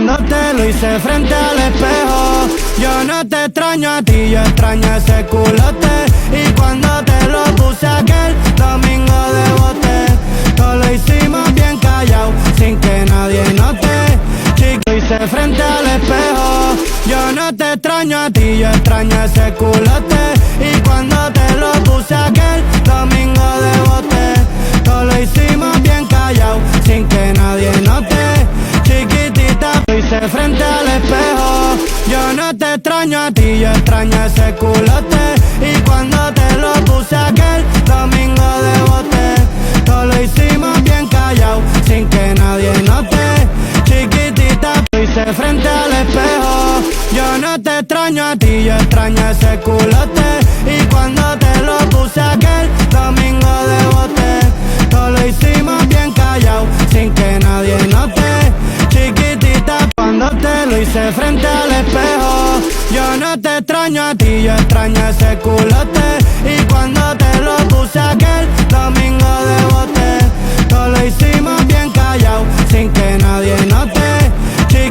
Cuando te lo hice frente al espejo, yo no te extraño a ti, yo extraño ese culote. Y cuando te lo puse aquel domingo de bote, todo lo hicimos bien callado, sin que nadie note. Chico, lo hice frente al espejo, yo no te extraño a ti, yo extraño ese culote. Y cuando te lo puse aquel domingo de bote, todo lo hicimos bien callado, sin que nadie note. Chiquitita, lo hice frente al espejo, yo no te extraño a ti, yo extraño ese culote. Y cuando te lo puse aquel domingo de bote, todo lo hicimos bien callado, sin que nadie note. Chiquitita, lo hice frente al espejo, yo no te extraño a ti, yo extraño ese culote. Y cuando te lo puse aquel domingo de bote, todo lo hicimos bien callado, sin que nadie note. Chiquitita, cuando te lo hice frente al espejo, yo no te extraño a ti, yo extraño ese culote. Y cuando te lo puse aquel domingo de bote, todo lo hicimos bien callado, sin que nadie note.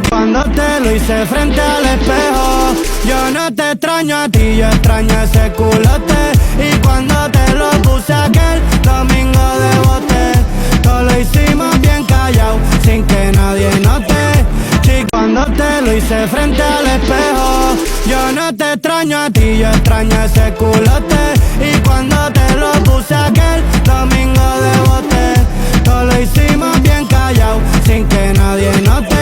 Cuando te lo hice frente al espejo, yo no te extraño a ti, yo extraño ese culote. Y cuando te lo puse aquel domingo de bote, todo lo hicimos bien callado, sin que nadie note. Cuando te lo hice frente al espejo, yo no te extraño a ti, yo extraño ese culote. Y cuando te lo puse aquel domingo de bote, todo lo hicimos bien callado, sin que nadie note.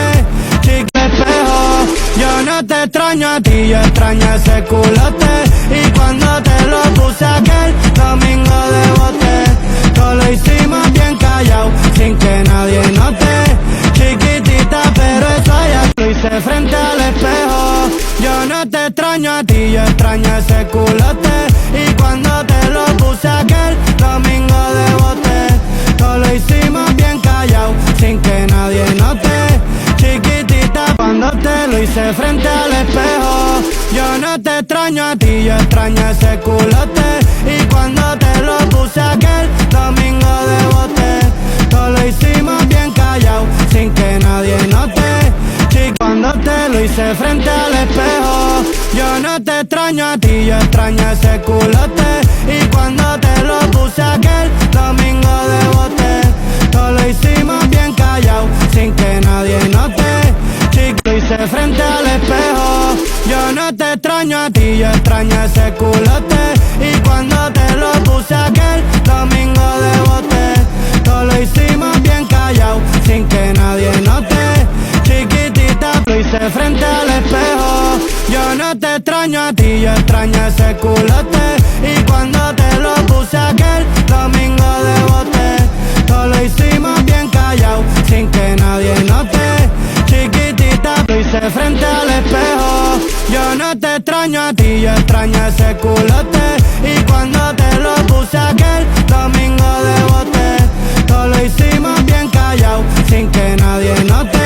Espejo, yo no te extraño a ti, yo extraño ese culote. Y cuando te lo puse aquel domingo de bote, todo lo hicimos bien callado, sin que nadie note. Chiquitita, pero eso ya lo hice frente al espejo, yo no te extraño a ti, yo extraño ese culote. Y cuando te lo puse aquel domingo de bote, todo lo hicimos bien callado, sin que nadie note. Chiquitita, cuando te lo hice frente al espejo, yo no te extraño a ti, yo extraño ese culote. Y cuando te lo puse aquel domingo de bote, todo lo hicimos bien callado, sin que nadie note. Cuando te lo hice frente al espejo, yo no te extraño a ti, yo extraño ese culote. Y cuando te lo puse aquel domingo de bote, todo lo hicimos bien callado, sin que nadie note. Lo hice frente al espejo, yo no te extraño a ti, yo extraño ese culote. Y cuando te lo puse aquel domingo de bote, todo lo hicimos bien callado, sin que nadie note. Chiquitita, lo hice frente al espejo, yo no te extraño a ti, yo extraño ese culote. Y cuando te lo puse aquel domingo de bote, todo lo hicimos bien callado, sin que nadie note. Chiquitita, lo hice frente al espejo, yo no te extraño a ti, yo extraño ese culote. Y cuando te lo puse aquel domingo de bote, todo lo hicimos bien callado, sin que nadie note.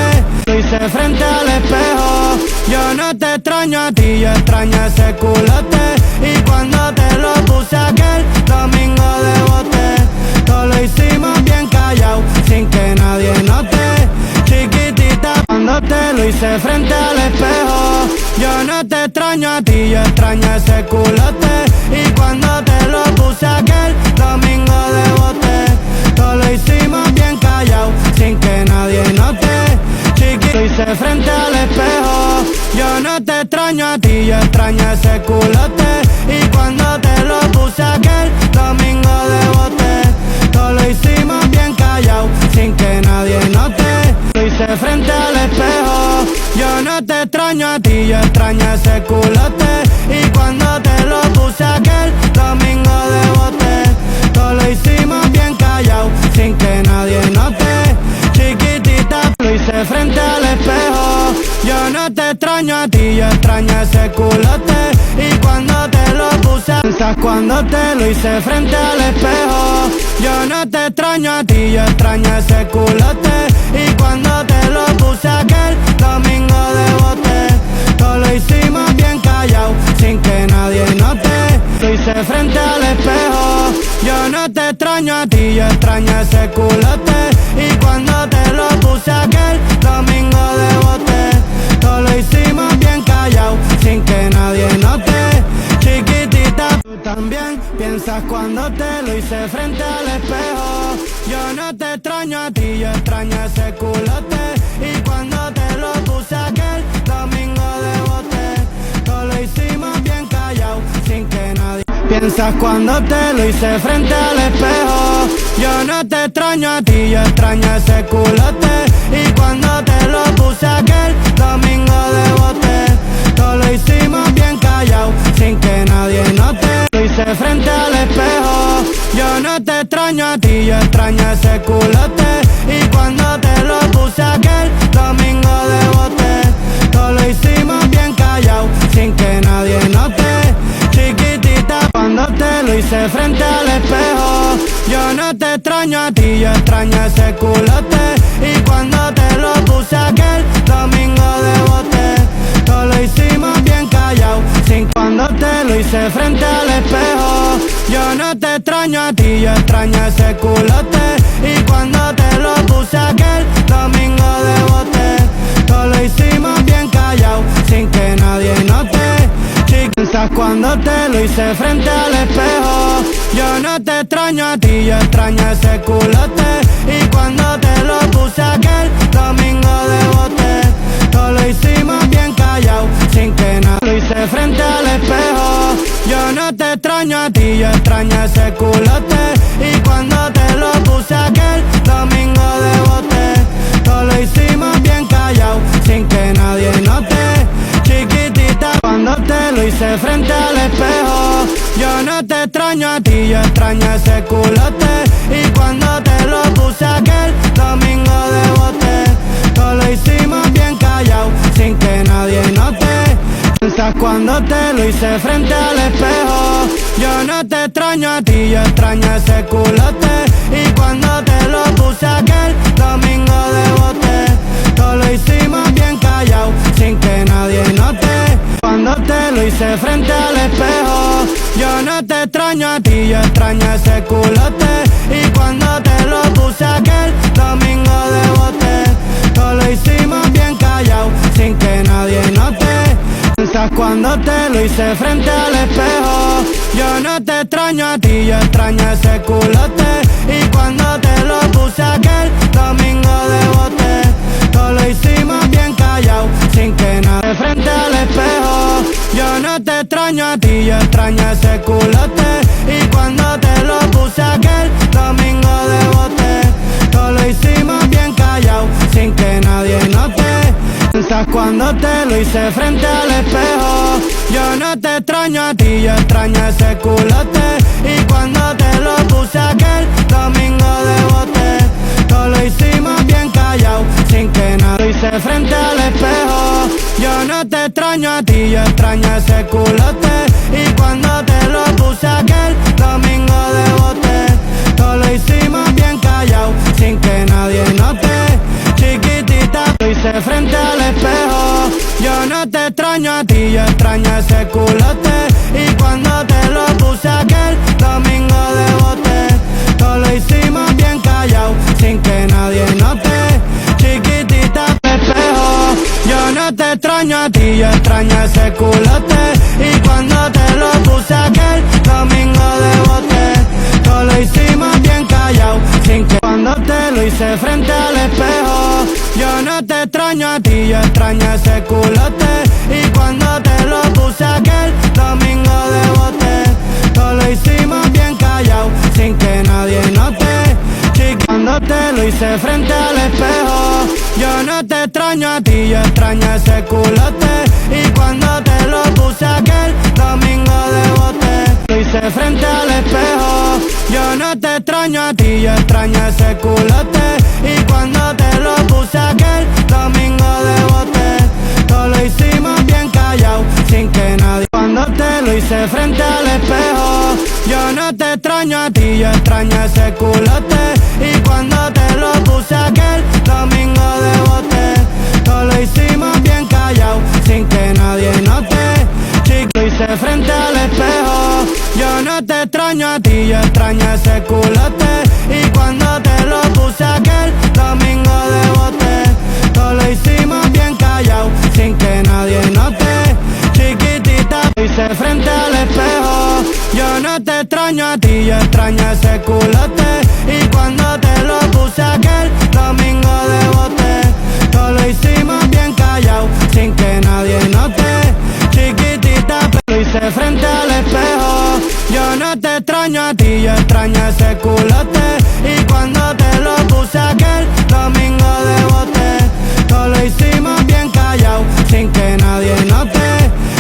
Lo hice frente al espejo, yo no te extraño a ti, yo extraño ese culote. Y cuando te lo puse aquel domingo de bote, todo lo hicimos bien callado, sin que nadie note. Chiquitita, cuando te lo hice frente al espejo, yo no te extraño a ti, yo extraño ese culote. Y cuando te lo puse aquel domingo de bote, todo lo hicimos bien callado, sin que nadie note. Chiquitita, lo hice frente al espejo, yo no te extraño a ti, yo extraño ese culote. Y cuando te lo puse aquel domingo de bote, todo lo hicimos bien callado, sin que nadie note. Lo hice frente al espejo, yo no te extraño a ti, yo extraño ese culote. Y cuando te lo puse aquel domingo de bote, todo lo hicimos bien callado, sin que nadie note. Chiquitita, lo hice frente al espejo, yo no te extraño a ti, yo extraño ese culote. Y cuando te lo puse, cuando te lo hice frente al espejo, yo no te extraño a ti, yo extraño ese culote. Y cuando te lo puse aquel domingo de bote, todo lo hicimos bien callado, sin que nadie note. Lo hice frente al espejo, yo no te extraño a ti, yo extraño ese culote. Y cuando te lo puse aquel domingo de bote, piensas cuando te lo hice frente al espejo. Yo no te extraño a ti, yo extraño ese culote. Y cuando te lo puse aquel domingo de bote, todo lo hicimos bien callado, sin que nadie. Piensas cuando te lo hice frente al espejo. Yo no te extraño a ti, yo extraño ese culote. Y cuando te lo puse aquel domingo de bote, todo lo hicimos bien callado, sin que nadie note. Lo hice frente al espejo. Yo no te extraño a ti, yo extraño ese culote. Y cuando te lo puse aquel domingo de bote, todo lo hicimos bien callado, sin que nadie note. Chiquitita, cuando te lo hice frente al espejo. Yo no te extraño a ti, yo extraño ese culote. Y cuando te lo puse aquel domingo de bote, todo lo hicimos bien callado, sin cuando te lo hice frente al espejo. Yo no te extraño a ti, yo extraño ese culote. Y cuando te lo puse aquel domingo de bote, todo lo hicimos bien callado, sin que nadie note. Piensas cuando te lo hice frente al espejo. Yo no te extraño a ti, yo extraño ese culote. Y cuando te lo puse aquel domingo de bote, todo lo hicimos bien callado, sin que nada. Lo hice frente al espejo. Yo no te extraño a ti, yo extraño ese culote. Y cuando te lo puse aquel domingo de bote, todo lo hicimos bien callado, sin que nadie note. Chiquitita, cuando te lo hice frente al espejo. Yo no te extraño a ti, yo extraño ese culote. Y cuando te lo puse aquel domingo de bote, todo lo hicimos bien callado, sin que nadie note. Piensas cuando te lo hice frente al espejo. Yo no te extraño a ti, yo extraño ese culote. Y cuando te lo puse aquel domingo de bote, todo lo hicimos bien callado, sin que nadie note. Cuando te lo hice frente al espejo. Yo no te extraño a ti, yo extraño ese culote. Y cuando te lo puse aquel domingo de bote, todo lo hicimos bien callado, sin que nadie note. Piensas cuando te lo hice frente al espejo. Yo no te extraño a ti, yo extraño ese culote. Y cuando te lo puse aquel domingo de bote, todo lo hicimos bien callado, sin que nadie. Frente al espejo. Yo no te extraño a ti, yo extraño ese culote. Y cuando te lo puse aquel domingo de bote, todo lo hicimos bien callado, sin que nadie note. Piensas cuando te lo hice frente al espejo. Yo no te extraño a ti, yo extraño ese culote. Y cuando te lo puse aquel domingo de bote, todo lo hicimos bien callado, sin que nadie. Lo hice frente al espejo. Yo no te extraño a ti, yo extraño ese culote. Y cuando te lo puse aquel domingo de bote, todo lo hicimos bien callado, sin que nadie note. Chiquitita, lo hice frente al espejo. Yo no te extraño a ti, yo extraño ese culote. Y cuando te lo puse aquel domingo de bote, todo lo hicimos bien callado, sin que nadie note. Chiquitita, espejo. Yo no te extraño a ti, yo extraño ese culote. Y cuando te lo puse aquel domingo de bote, todo lo hicimos bien callado, sin que. Cuando te lo hice frente al espejo. Yo no te extraño a ti, yo extraño ese culote. Y cuando te lo puse aquel domingo de bote, todo lo hicimos bien callado, sin que nadie note. Cuando te lo hice frente al espejo. Yo no te extraño a ti, yo extraño ese culote. Y cuando te lo puse aquel domingo de bote, lo hice frente al espejo. Yo no te extraño a ti, yo extraño ese culote. Y cuando te lo puse aquel domingo de bote, todo lo hicimos bien callado, sin que nadie. Cuando te lo hice frente al espejo. Yo no te extraño a ti, yo extraño ese culote. Y cuando te lo puse aquel domingo de bote, todo lo hicimos bien callado, sin que nadie note. Lo hice frente al espejo. Yo no te extraño a ti, yo extraño ese culote. Y cuando te lo puse aquel domingo de bote, todo lo hicimos bien callado, sin que nadie note. Chiquitita, lo hice frente al espejo. Yo no no te extraño a ti, yo extraño ese culote. Y cuando te lo puse aquel domingo de bote, todo lo hicimos bien callado, sin que nadie note. Chiquitita, pero lo hice frente al espejo. Yo no te extraño a ti, yo extraño ese culote. Y cuando te lo puse aquel domingo de bote, todo lo hicimos bien callado, sin que nadie note.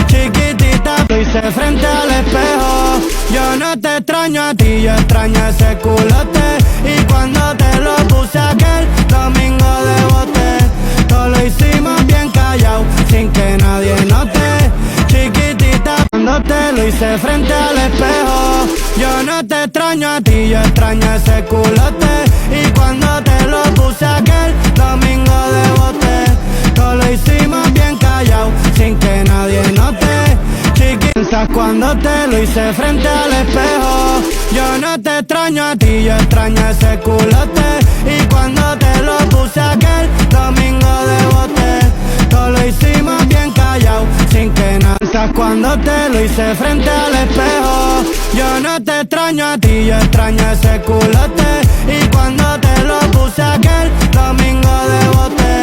Chiquitita, lo hice frente al espejo. Yo no te extraño a ti, yo extraño ese culote. Y cuando te lo puse aquel domingo de bote, todo lo hicimos bien callado, sin que nadie note. Chiquitita, cuando te lo hice frente al espejo. Yo no te extraño a ti, yo extraño ese culote. Y cuando te lo puse aquel domingo de bote, todo lo hicimos bien callado, sin que nadie note. Chiquitita, cuando te lo hice frente al espejo. Yo no te extraño a ti, yo extraño ese culote. Y cuando te lo puse aquel domingo de bote, todo lo hicimos bien callado, sin que nadie. Cuando te lo hice frente al espejo. Yo no te extraño a ti, yo extraño ese culote. Y cuando te lo puse aquel domingo de bote,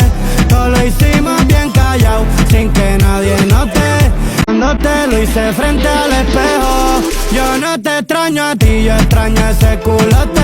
todo lo hicimos bien callado, sin que nadie note. Cuando te lo hice frente al espejo. Yo no te extraño a ti, yo extraño ese culote.